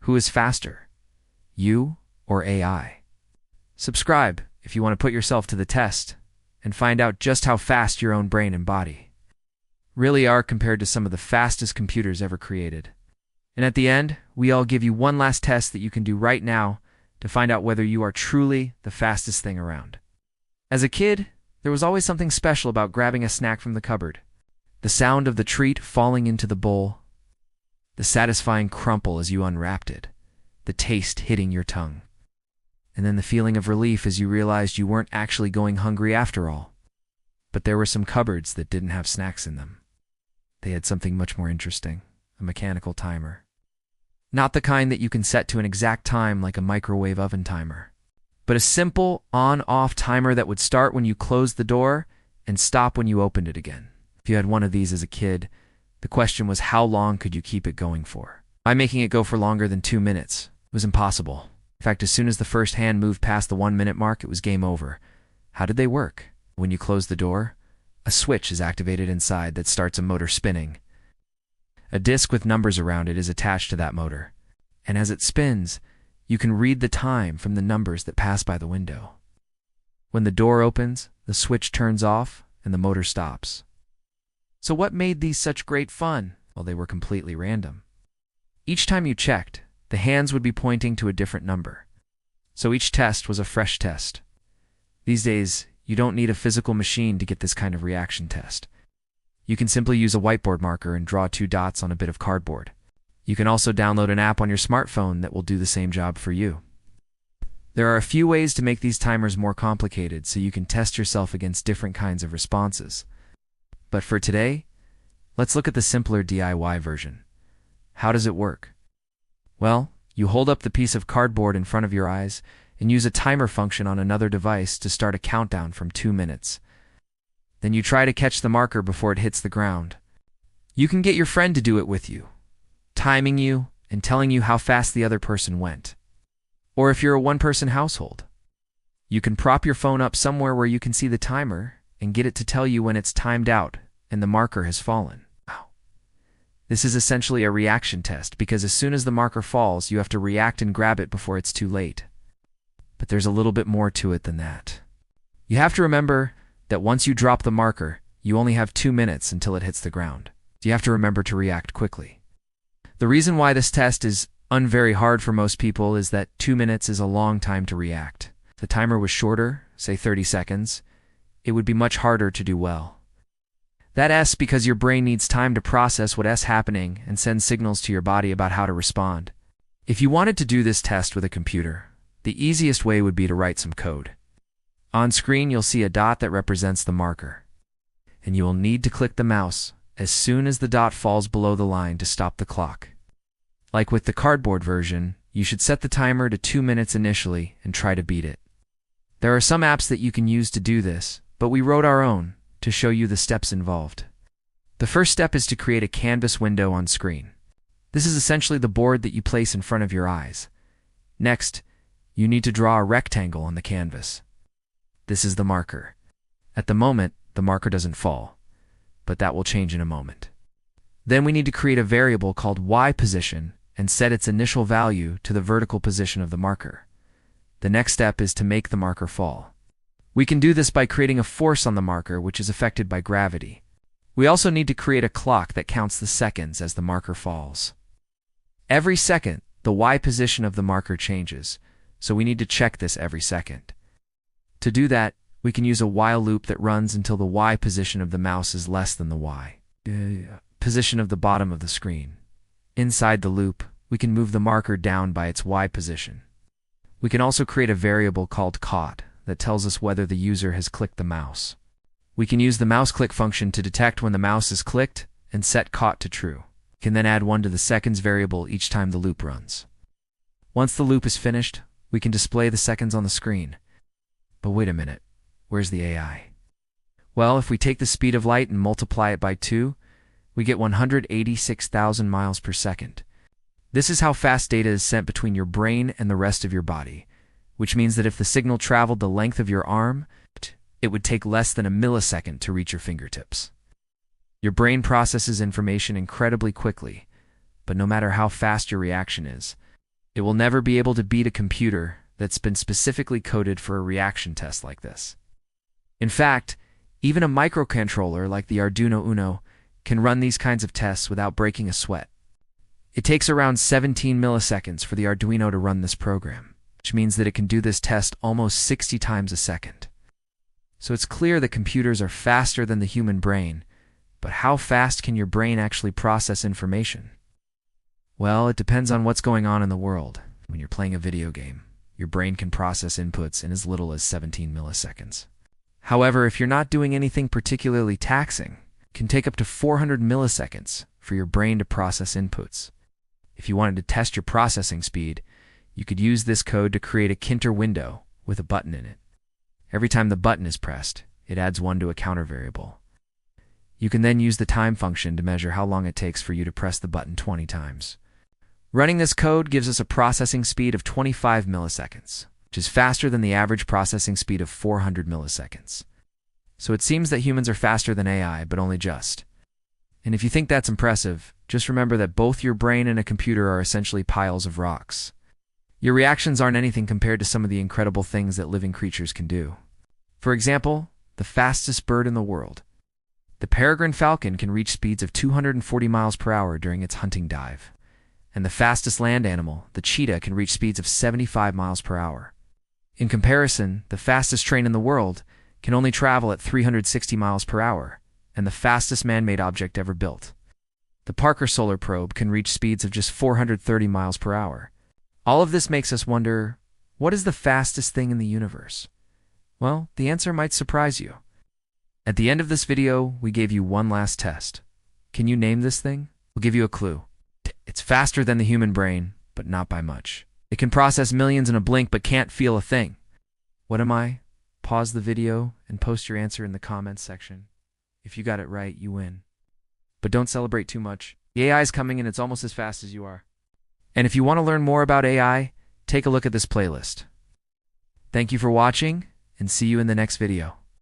Who is faster, you or AI? Subscribe if you want to put yourself to the test and find out just how fast your own brain and body really are compared to some of the fastest computers ever created. And at the end, we all give you one last test that you can do right now to find out whether you are truly the fastest thing around. As a kid, there was always something special about grabbing a snack from the cupboard. The sound of the treat falling into the bowl, the satisfying crumple as you unwrapped it, the taste hitting your tongue, and then the feeling of relief as you realized you weren't actually going hungry after all. But there were some cupboards that didn't have snacks in them. They had something much more interesting, a mechanical timer. Not the kind that you can set to an exact time like a microwave oven timer, but a simple on-off timer that would start when you closed the door and stop when you opened it again. If you had one of these as a kid, the question was how long could you keep it going for? By making it go for longer than 2 minutes, it was impossible. In fact, as soon as the first hand moved past the 1-minute mark, it was game over. How did they work? When you close the door, a switch is activated inside that starts a motor spinning. A disc with numbers around it is attached to that motor, and as it spins, you can read the time from the numbers that pass by the window. When the door opens, the switch turns off and the motor stops. So what made these such great fun? Well, they were completely random. Each time you checked, the hands would be pointing to a different number. So each test was a fresh test. These days, you don't need a physical machine to get this kind of reaction test. You can simply use a whiteboard marker and draw 2 dots on a bit of cardboard. You can also download an app on your smartphone that will do the same job for you. There are a few ways to make these timers more complicated so you can test yourself against different kinds of responses. But for today, let's look at the simpler DIY version. How does it work? Well, you hold up the piece of cardboard in front of your eyes and use a timer function on another device to start a countdown from 2 minutes. Then you try to catch the marker before it hits the ground. You can get your friend to do it with you, timing you and telling you how fast the other person went. Or if you're a one-person household, you can prop your phone up somewhere where you can see the timer and get it to tell you when it's timed out and the marker has fallen. Wow. This is essentially a reaction test because as soon as the marker falls, you have to react and grab it before it's too late. But there's a little bit more to it than that. You have to remember that once you drop the marker, you only have 2 minutes until it hits the ground. You have to remember to react quickly. The reason why this test is very hard for most people is that 2 minutes is a long time to react. If the timer was shorter, say 30 seconds, it would be much harder to do well. That's because your brain needs time to process what's happening and send signals to your body about how to respond. If you wanted to do this test with a computer, the easiest way would be to write some code. On screen, you'll see a dot that represents the marker, and you will need to click the mouse as soon as the dot falls below the line to stop the clock. Like with the cardboard version, you should set the timer to 2 minutes initially and try to beat it. There are some apps that you can use to do this, but we wrote our own to show you the steps involved. The first step is to create a canvas window on screen. This is essentially the board that you place in front of your eyes. Next, you need to draw a rectangle on the canvas. This is the marker. At the moment, the marker doesn't fall, but that will change in a moment. Then we need to create a variable called Y position and set its initial value to the vertical position of the marker. The next step is to make the marker fall. We can do this by creating a force on the marker which is affected by gravity. We also need to create a clock that counts the seconds as the marker falls. Every second, the Y position of the marker changes, so we need to check this every second. To do that, we can use a while loop that runs until the Y position of the mouse is less than the Y position of the bottom of the screen. Inside the loop, we can move the marker down by its Y position. We can also create a variable called caught that tells us whether the user has clicked the mouse. We can use the mouse click function to detect when the mouse is clicked and set caught to true. We can then add 1 to the seconds variable each time the loop runs. Once the loop is finished, we can display the seconds on the screen. But wait a minute, where's the AI? Well, if we take the speed of light and multiply it by 2, we get 186,000 miles per second. This is how fast data is sent between your brain and the rest of your body, which means that if the signal traveled the length of your arm, it would take less than a millisecond to reach your fingertips. Your brain processes information incredibly quickly, but no matter how fast your reaction is, It will never be able to beat a computer that's been specifically coded for a reaction test like this. In fact, even a microcontroller like the Arduino Uno can run these kinds of tests without breaking a sweat. It takes around 17 milliseconds for the Arduino to run this program, which means that it can do this test almost 60 times a second. So it's clear that computers are faster than the human brain, but how fast can your brain actually process information? Well, it depends on what's going on in the world. When you're playing a video game, your brain can process inputs in as little as 17 milliseconds. However, if you're not doing anything particularly taxing, it can take up to 400 milliseconds for your brain to process inputs. If you wanted to test your processing speed, you could use this code to create a Kinter window with a button in it. Every time the button is pressed, it adds 1 to a counter variable. You can then use the time function to measure how long it takes for you to press the button 20 times. Running this code gives us a processing speed of 25 milliseconds, which is faster than the average processing speed of 400 milliseconds. So it seems that humans are faster than AI, but only just. And if you think that's impressive, just remember that both your brain and a computer are essentially piles of rocks. Your reactions aren't anything compared to some of the incredible things that living creatures can do. For example, the fastest bird in the world. The peregrine falcon can reach speeds of 240 miles per hour during its hunting dive. And the fastest land animal, the cheetah, can reach speeds of 75 miles per hour. In comparison, the fastest train in the world can only travel at 360 miles per hour, and the fastest man-made object ever built. The Parker Solar Probe can reach speeds of just 430 miles per hour. All of this makes us wonder, what is the fastest thing in the universe? Well, the answer might surprise you. At the end of this video, we gave you one last test. Can you name this thing? We'll give you a clue. It's faster than the human brain, but not by much. It can process millions in a blink, but can't feel a thing. What am I? Pause the video and post your answer in the comments section. If you got it right, you win. But don't celebrate too much. The AI is coming and it's almost as fast as you are. And if you want to learn more about AI, take a look at this playlist. Thank you for watching, and see you in the next video.